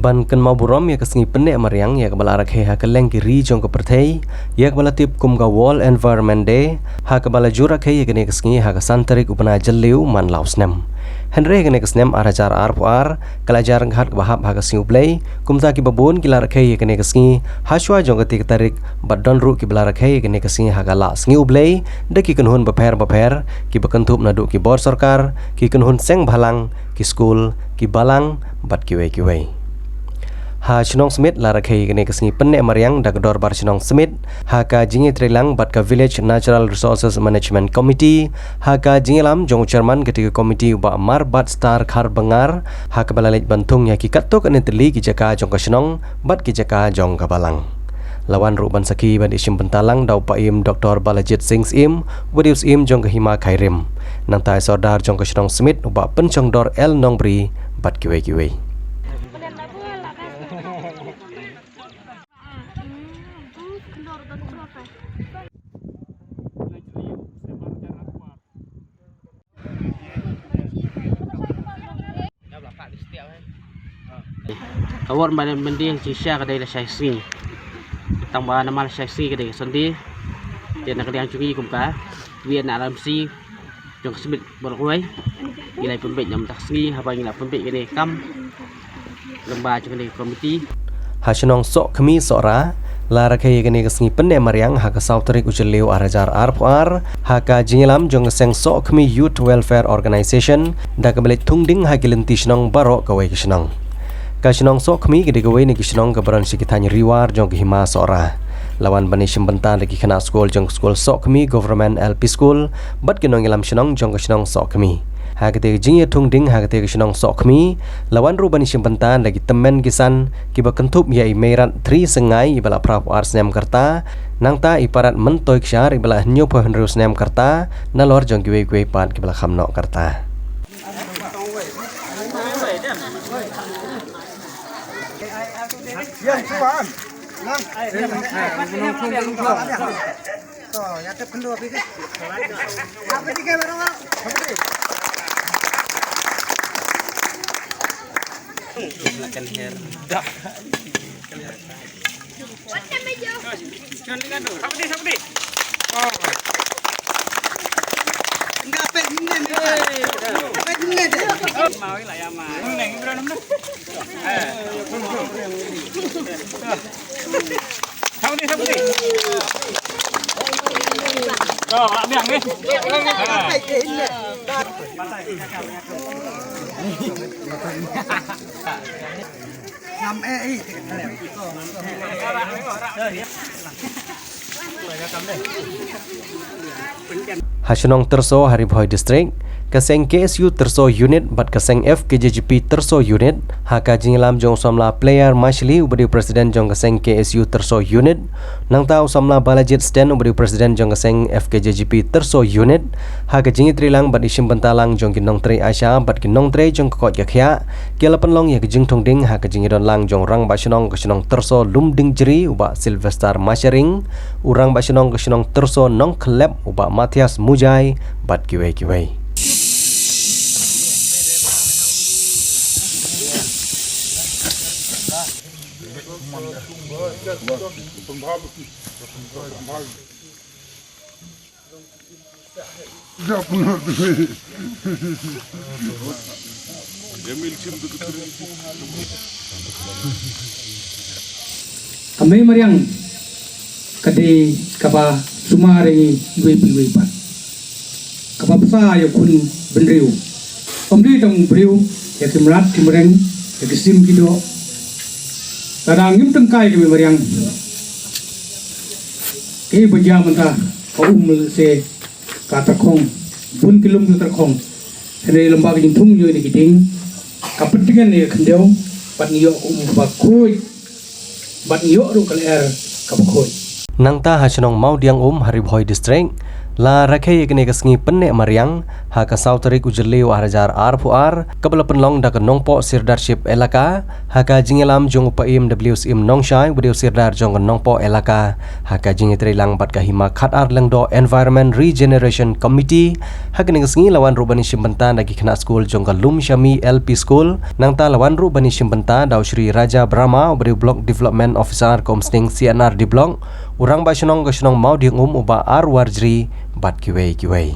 ban kan mau burom ya kesengi pendek mariang ya kebala arak ha keleng kiri jong ke pertai ya kebala tip kum ga wall environment day ha kebala jurak ya kene kesengi ha kasantarik upana jeliu man lausnem Henry kene kesnem arajar arpuar kelajar nghat bahap ha kesengi play kumta ki babon kila arak ya kene kesengi haswa jong ke tarik badon ru ki bala arak ya kene kesengi ha kala sengi play deki kenhun beper ki bekentup nadu ki bor sarkar ki kenhun seng balang ki school ki balang bat ki wei ha chinong smith lara khai kene kesengi penne mariang dagdor bar chinong smith ha ka jingi trilang bat ka village natural resources management committee ha ka jingilam jong chairman ketika komiti ba mar bat star khar bangar ha ka balalej bantung ya ki katok ane teli ki jaka jong ka chinong bat ki jaka jong ka balang lawan ruban saki ban isim bentalang dau paim dr balajit singh im wadius im jong ka hima khairim nang tai sordar jong ka chinong smith ba pencong dor el nongbri bat ki wei Kawan pada mending sisa kedai la saksi tambah nama saksi kedai sendi dia nak yang curi kumka dia nak alam si jong sebut berkuai ilai pembek jam taksi apa yang nak pembek kedai kam lembar kedai komiti hasinong sok kami sora lara kaya kene kesengi pende mariang ha ka sautrik ujeliu arajar arpuar ha ka jingilam jong seng sok kami youth welfare organization da kebelit tungding ha kilenti sinong barok kawai kisinong kasinong sok kami gede kawai ni kisinong kabaran sikitanya riwar jong hima sora lawan bani simbentan lagi kena school jong school sok kami government LP school bat kinong ilam sinong jong kisinong sok kami ha kete jingi tungding ha kete kisinong sok kami lawan ru bani simbentan lagi temen kisan kiba kentup ya imerat 3 sengai ibala prap ars nem karta nangta iparat mentoy ksyar ibala nyu po henrus nem karta nalor jong giwe pat kibala khamno karta yang cuan nang oh ya ke pendua pikir apa tiga barang akan her dah enggak apa ini apa ini mau lah ya mah neng berapa nom Sampai. Oh, ambil ni. Hasinong terso Haribhoi district kaseng KSU terso unit bat kaseng FKJGP terso unit haka jingilam jong samla player mashli ubadi presiden jong kaseng KSU terso unit nang tau samla balajit stand ubadi presiden jong kaseng FKJGP terso unit haka jingi trilang bat isim bentalang jong kinong tre asya bat kinong tre jong kokot yakhya kelapan long ya jing thongding haka jingi don lang jong rang basinong kasinong terso lumding jeri uba Sylvester Masharing urang basinong kasinong terso nong klep uba Matias Mujai bat kiwei kami mariang kade kapa sumari iwe pan kapa besar ya kun bendriu pembeli tang bendriu ya kimrat kimreng ya kisim kido kadang ngim tengkai kami mariang ke bajia menta kaum se kata kong bun kilometer kong hene lembaga jintung yo ni kiting kapetingan ni kendeu pat ngiyo bakoi bat ngiyo ru kaler kapakoi nangta hasinong mau diang Haribhoi district La rakhei kene kasngi penne mariang ha ka sautarik ujeleu ahrajar arfuar kabla penlong da nongpo sirdarship elaka ha ka jingelam jong upaim WSM Nongshai beriu sirdar jong nongpo elaka ha ka jingetri lang bat ka hima khatar lengdo Environment Regeneration Committee ha kene kasngi lawan rubani simbenta dagi khna school jong ka Lum Shami LP School nang ta lawan rubani simbenta daw Shri Raja Brahma beriu Block Development Officer Komsting CNR di Blok urang ba shnong ga shnong mau dieng uba ar warjri bat kiwei.